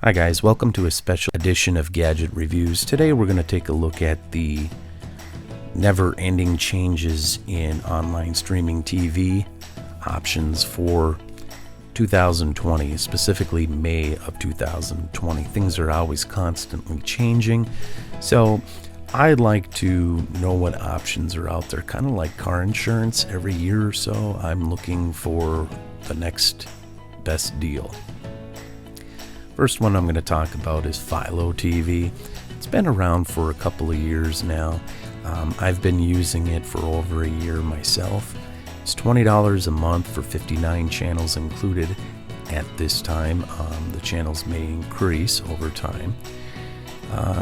Hi guys, welcome to a special edition of Gadget Reviews. Today we're going to take a look at the never-ending changes in online streaming TV options for 2020, specifically May of 2020. Things are always constantly changing, so I'd like to know what options are out there, kind of like car insurance. Every year or so, I'm looking for the next best deal. First one I'm going to talk about is Philo TV. It's been around for a couple of years now. I've been using it for over a year myself. It's $20 a month for 59 channels included at this time. The channels may increase over time.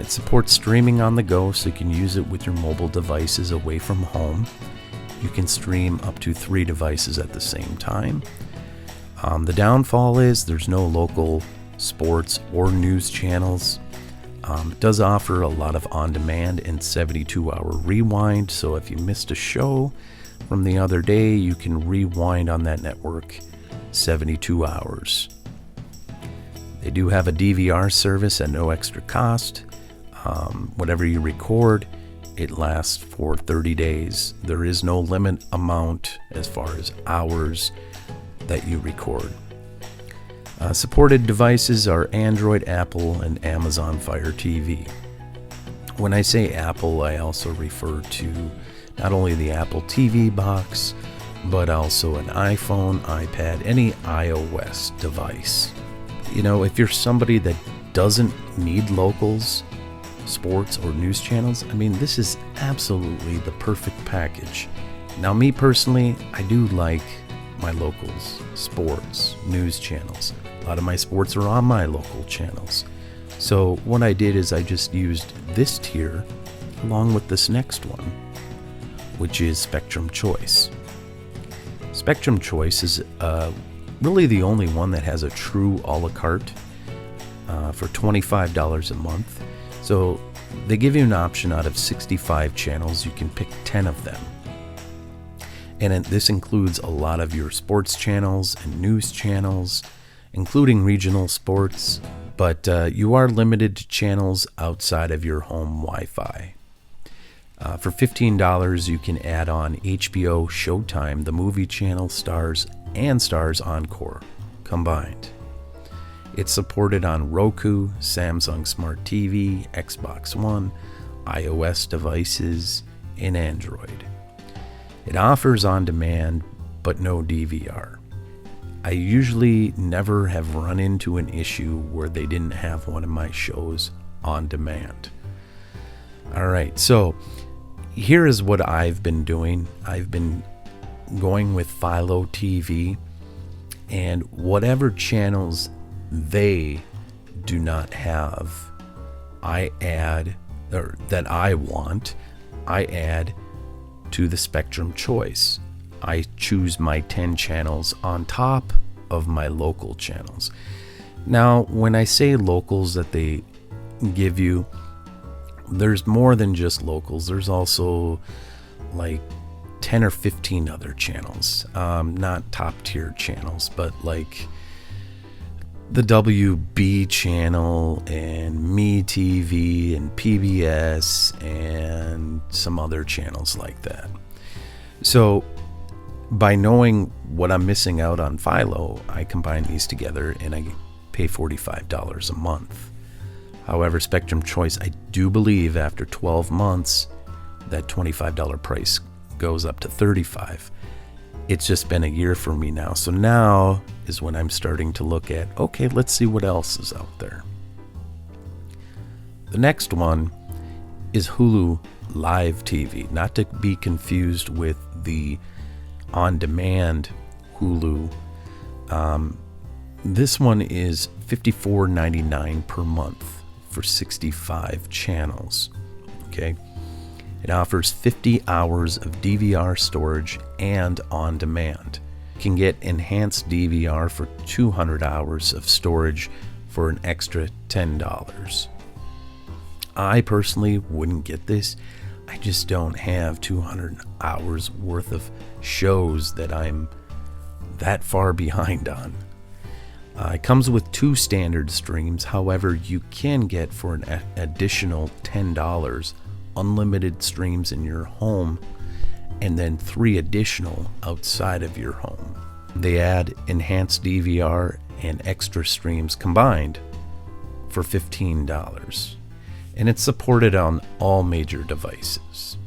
It supports streaming on the go, so you can use it with your mobile devices away from home. You can stream up to 3 devices at the same time. The downfall is there's no local sports or news channels. It does offer a lot of on-demand and 72-hour rewind, so if you missed a show from the other day, you can rewind on that network 72 hours. They do have a DVR service at no extra cost. Whatever you record, it lasts for 30 days. There is no limit amount as far as hours that you record. Supported devices are Android, Apple, and Amazon Fire TV. When I say Apple, I also refer to not only the Apple TV box, but also an iPhone, iPad, any iOS device. You know, if you're somebody that doesn't need locals, sports, or news channels, I mean, this is absolutely the perfect package. Now, me personally, I do like my locals, sports, news channels. A lot of my sports are on my local channels. So what I did is I just used this tier along with this next one, which is Spectrum Choice. Spectrum Choice is really the only one that has a true a la carte for $25 a month. So they give you an option out of 65 channels. You can pick 10 of them. And this includes a lot of your sports channels and news channels, including regional sports, but you are limited to channels outside of your home Wi-Fi. For $15, you can add on HBO, Showtime, the movie channel, Stars, and Stars Encore combined. It's supported on Roku, Samsung Smart TV, Xbox One, iOS devices, and Android. It offers on-demand, but no DVR. I usually never have run into an issue where they didn't have one of my shows on demand. Alright, so here is what I've been doing. I've been going with Philo TV, and whatever channels they do not have, I add, or that I want, I add to the Spectrum Choice. I choose my 10 channels on top of my local channels. Now, when I say locals that they give you, there's more than just locals. There's also like 10 or 15 other channels. Not top tier channels, but like the WB channel and MeTV and PBS and some other channels like that. So by knowing what I'm missing out on Philo, I combine these together and I pay $45 a month. However, Spectrum Choice, I do believe after 12 months, that $25 price goes up to $35. It's just been a year for me now. So now is when I'm starting to look at, okay, let's see what else is out there. The next one is Hulu Live TV, not to be confused with the on-demand Hulu. This one is $54.99 per month for 65 channels. Okay. It offers 50 hours of DVR storage and on-demand. You can get enhanced DVR for 200 hours of storage for an extra $10. I personally wouldn't get this. I just don't have 200 hours worth of shows that I'm that far behind on. It comes with 2 standard streams. However, you can get for an additional $10 unlimited streams in your home and then 3 additional outside of your home. They add enhanced DVR and extra streams combined for $15. And it's supported on all major devices.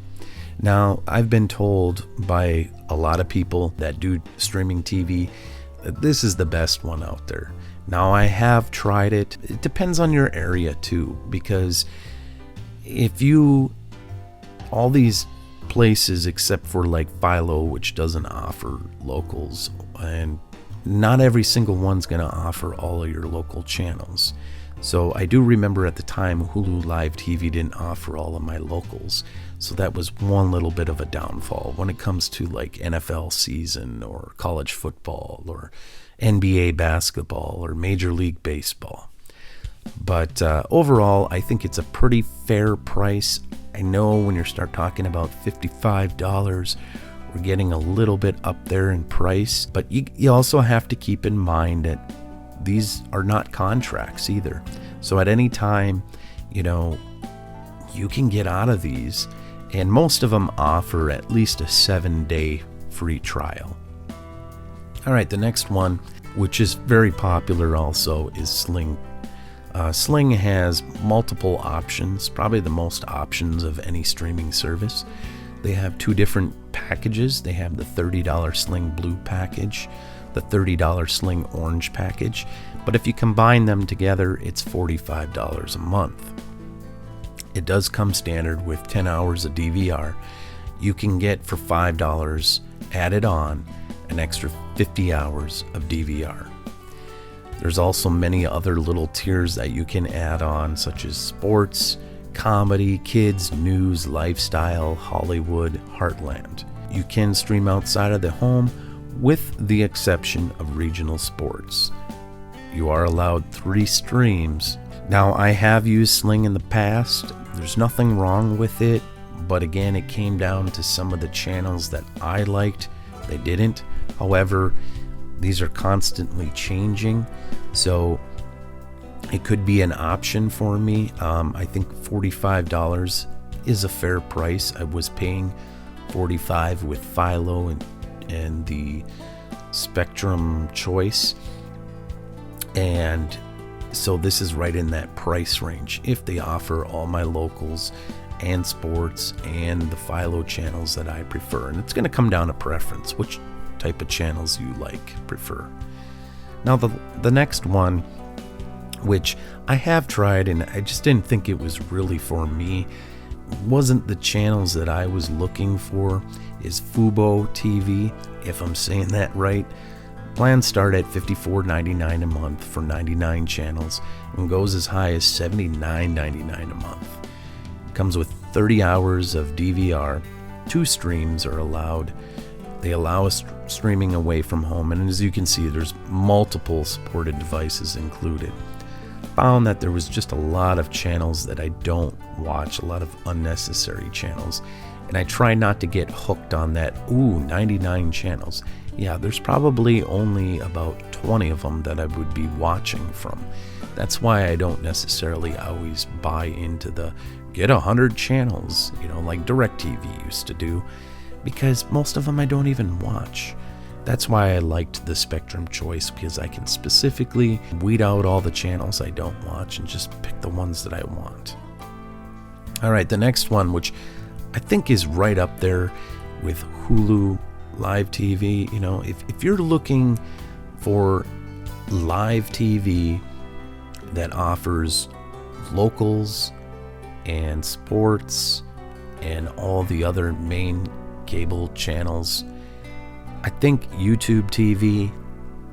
Now, I've been told by a lot of people that do streaming TV that this is the best one out there. Now, I have tried it. It depends on your area too, because all these places except for like Philo, which doesn't offer locals, and not every single one's going to offer all of your local channels. So I do remember at the time Hulu Live TV didn't offer all of my locals. So that was one little bit of a downfall when it comes to like NFL season or college football or NBA basketball or Major League Baseball. But overall, I think it's a pretty fair price. I know when you start talking about $55, we're getting a little bit up there in price. But you also have to keep in mind that these are not contracts either. So at any time, you can get out of these. And most of them offer at least a 7-day free trial. All right, the next one, which is very popular also, is Sling. Sling has multiple options, probably the most options of any streaming service. They have 2 different packages. They have the $30 Sling Blue package, the $30 Sling Orange package. But if you combine them together, it's $45 a month. It does come standard with 10 hours of DVR. You can get for $5 added on an extra 50 hours of DVR. There's also many other little tiers that you can add on, such as sports, comedy, kids, news, lifestyle, Hollywood, Heartland. You can stream outside of the home with the exception of regional sports. You are allowed 3 streams. Now, I have used Sling in the past. There's nothing wrong with it, but again, it came down to some of the channels that I liked. They didn't. However, these are constantly changing, so it could be an option for me. I think $45 is a fair price. I was paying $45 with Philo and the Spectrum Choice, and so this is right in that price range if they offer all my locals and sports and the Philo channels that I prefer. And it's going to come down to preference, which type of channels you prefer. Now the next one, which I have tried and I just didn't think it was really for me, wasn't the channels that I was looking for, is Fubo TV, if I'm saying that right. Plans start at $54.99 a month for 99 channels and goes as high as $79.99 a month. It comes with 30 hours of DVR. 2 streams are allowed. They allow us streaming away from home, and as you can see, there's multiple supported devices included. Found that there was just a lot of channels that I don't watch, a lot of unnecessary channels, and I try not to get hooked on that, 99 channels. Yeah, there's probably only about 20 of them that I would be watching from. That's why I don't necessarily always buy into the get 100 channels, like DirecTV used to do, because most of them I don't even watch. That's why I liked the Spectrum Choice, because I can specifically weed out all the channels I don't watch and just pick the ones that I want. All right, the next one, which I think is right up there with Hulu Live TV. If you're looking for live TV that offers locals and sports and all the other main cable channels, I think YouTube TV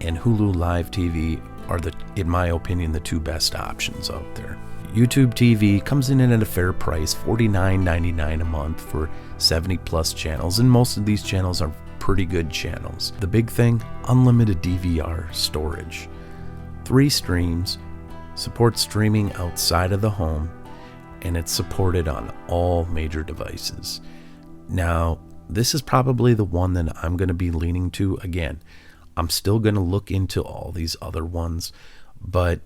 and Hulu Live TV are in my opinion, the 2 best options out there. YouTube TV comes in at a fair price, $49.99 a month for 70 plus channels, and most of these channels are pretty good channels. The big thing, unlimited DVR storage, 3 streams, supports streaming outside of the home, and it's supported on all major devices. Now, this is probably the one that I'm going to be leaning to. Again, I'm still going to look into all these other ones, but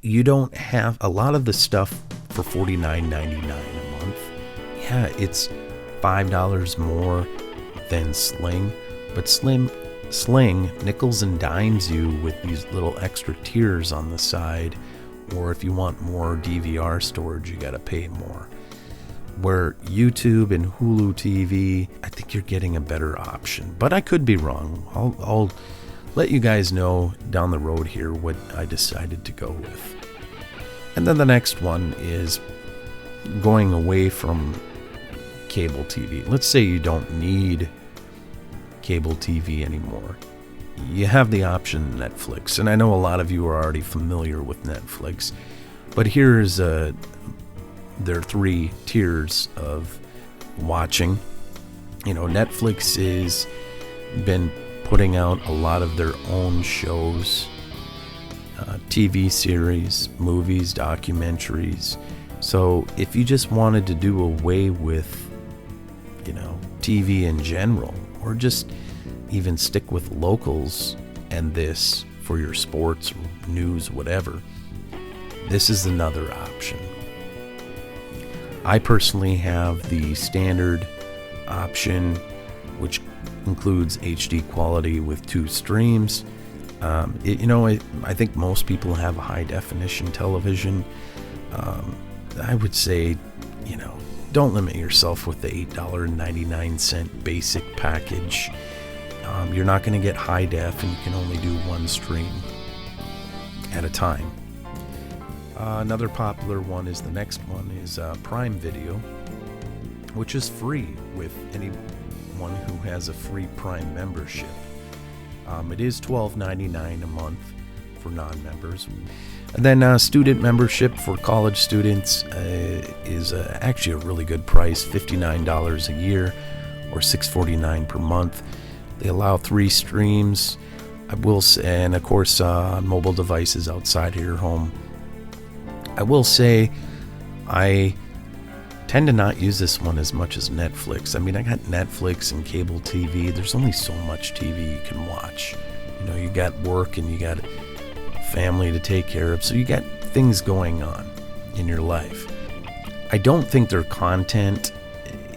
you don't have a lot of the stuff for $49.99 a month. Yeah, it's $5 more than Sling, but Sling nickels and dimes you with these little extra tiers on the side, or if you want more DVR storage, you got to pay more. Where YouTube and Hulu TV, I think you're getting a better option, but I could be wrong. I'll let you guys know down the road here what I decided to go with. And then the next one is going away from cable TV. Let's say you don't need cable TV anymore. You have the option Netflix, and I know a lot of you are already familiar with Netflix, but here's their 3 tiers of watching. Netflix has been putting out a lot of their own shows, TV series, movies, documentaries. So if you just wanted to do away with, TV in general, or just even stick with locals and this for your sports, news, whatever, this is another option. I personally have the standard option, which includes HD quality with 2 streams. I think most people have a high definition television. I would say, don't limit yourself with the $8.99 basic package. You're not going to get high def, and you can only do 1 stream at a time. Another popular one is the next one is Prime Video, which is free with anyone who has a free Prime membership. It is $12.99 a month for non-members. And then student membership for college students is actually a really good price, $59 a year or $6.49 per month. They allow 3 streams. And of course, mobile devices outside of your home. I will say I tend to not use this one as much as Netflix. I mean, I got Netflix and cable TV. There's only so much TV you can watch. You got work and you got family to take care of, so you got things going on in your life. I don't think their content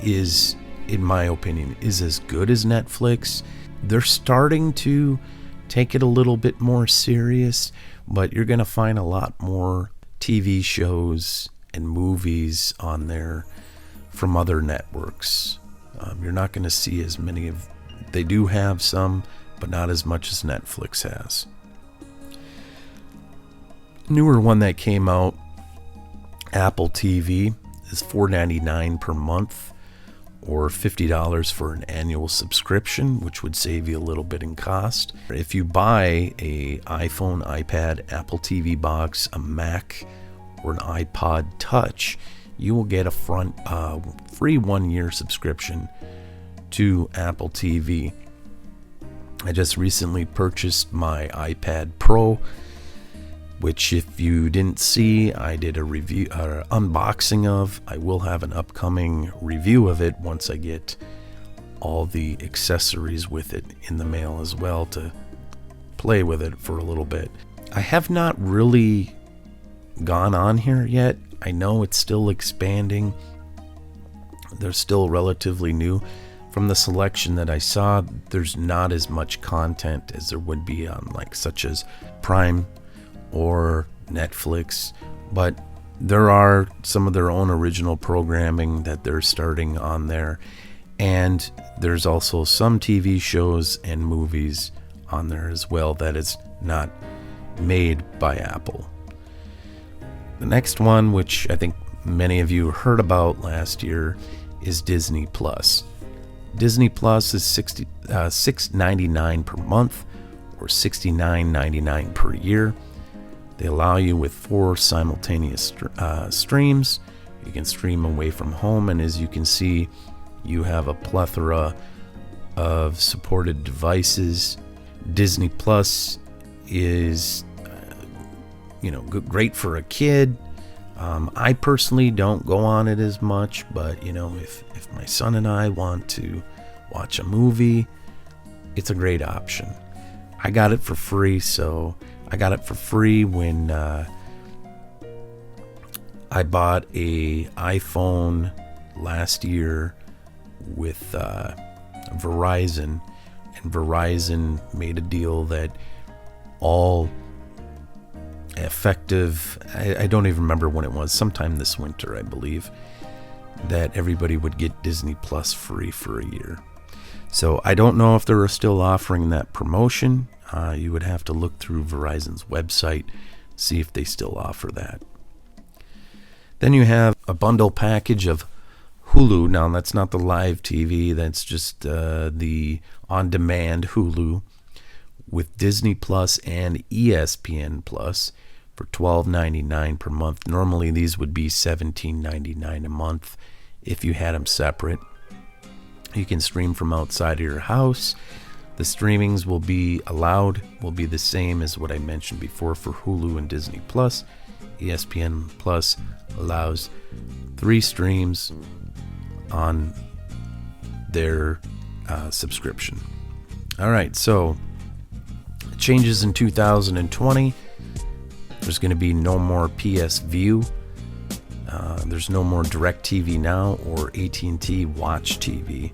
is, in my opinion, is as good as Netflix. They're starting to take it a little bit more serious, but you're going to find a lot more TV shows and movies on there from other networks. You're not going to see as many of, they do have some, but not as much as Netflix has. Newer one that came out, Apple TV, is $4.99 per month or $50 for an annual subscription, which would save you a little bit in cost. If you buy a iPhone, iPad, Apple TV box, a Mac, or an iPod Touch, you will get a free 1-year subscription to Apple TV. I just recently purchased my iPad Pro, which if you didn't see, I did a review, unboxing of. I will have an upcoming review of it once I get all the accessories with it in the mail as well to play with it for a little bit. I have not really gone on here yet. I know it's still expanding. They're still relatively new. From the selection that I saw, there's not as much content as there would be on such as Prime or Netflix, but there are some of their own original programming that they're starting on there, and there's also some TV shows and movies on there as well that is not made by Apple. The next one, which I think many of you heard about last year, is Disney Plus. Disney Plus is $6.99 per month or $69.99 per year. They allow you with 4 simultaneous streams. You can stream away from home, and as you can see, you have a plethora of supported devices. Disney Plus is great for a kid. I personally don't go on it as much, but if my son and I want to watch a movie, it's a great option. I got it for free, so I got it for free when I bought a iPhone last year with Verizon, and Verizon made a deal that all effective, I don't even remember when it was, sometime this winter I believe, that everybody would get Disney Plus free for a year. So I don't know if they're still offering that promotion. You would have to look through Verizon's website, see if they still offer that. Then you have a bundle package of Hulu. Now that's not the live TV, that's just the on-demand Hulu with Disney Plus and ESPN Plus for $12.99 per month. Normally these would be $17.99 a month if you had them separate. You can stream from outside of your house. The streamings will be the same as what I mentioned before for Hulu and Disney Plus. ESPN Plus allows 3 streams on their subscription. All right, so changes in 2020. There's going to be no more PS View. There's no more DirecTV Now or AT&T Watch TV.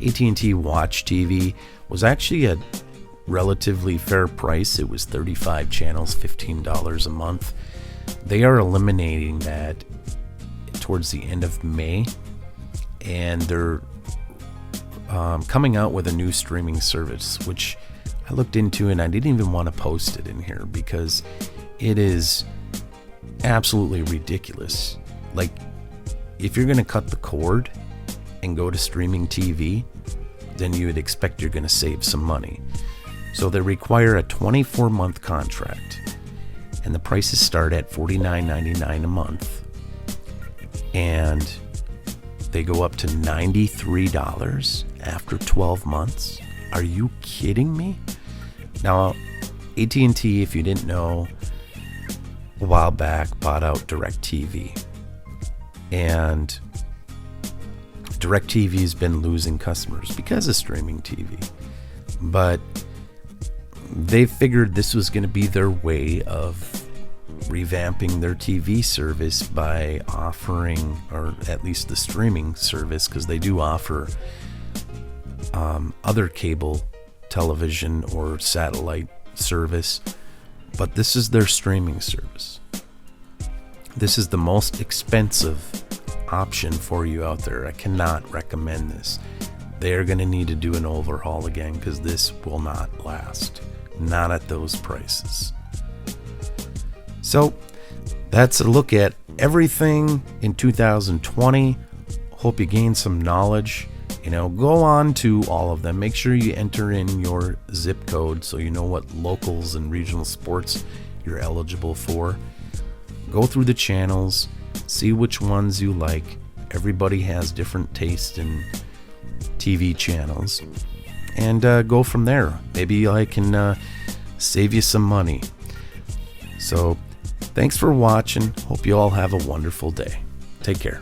AT&T Watch TV was actually a relatively fair price. It was 35 channels, $15 a month. They are eliminating that towards the end of May, and they're coming out with a new streaming service, which I looked into and I didn't even want to post it in here because it is absolutely ridiculous. Like, if you're going to cut the cord and go to streaming TV, then you would expect you're going to save some money. So they require a 24-month contract, and the prices start at $49.99 a month, and they go up to $93 after 12 months. Are you kidding me? Now, AT&T, if you didn't know, a while back bought out DirecTV, and DirecTV has been losing customers because of streaming TV, but they figured this was going to be their way of revamping their TV service by offering, or at least the streaming service, because they do offer other cable television or satellite service, but this is their streaming service. This is the most expensive option for you out there. I cannot recommend this. They're going to need to do an overhaul again because this will not last. Not at those prices. So that's a look at everything in 2020. Hope you gained some knowledge. Go on to all of them. Make sure you enter in your zip code so you know what locals and regional sports you're eligible for. Go through the channels, see which ones you like. Everybody has different taste in TV channels, and go from there. Maybe I can save you some money. So thanks for watching. Hope you all have a wonderful day. Take care.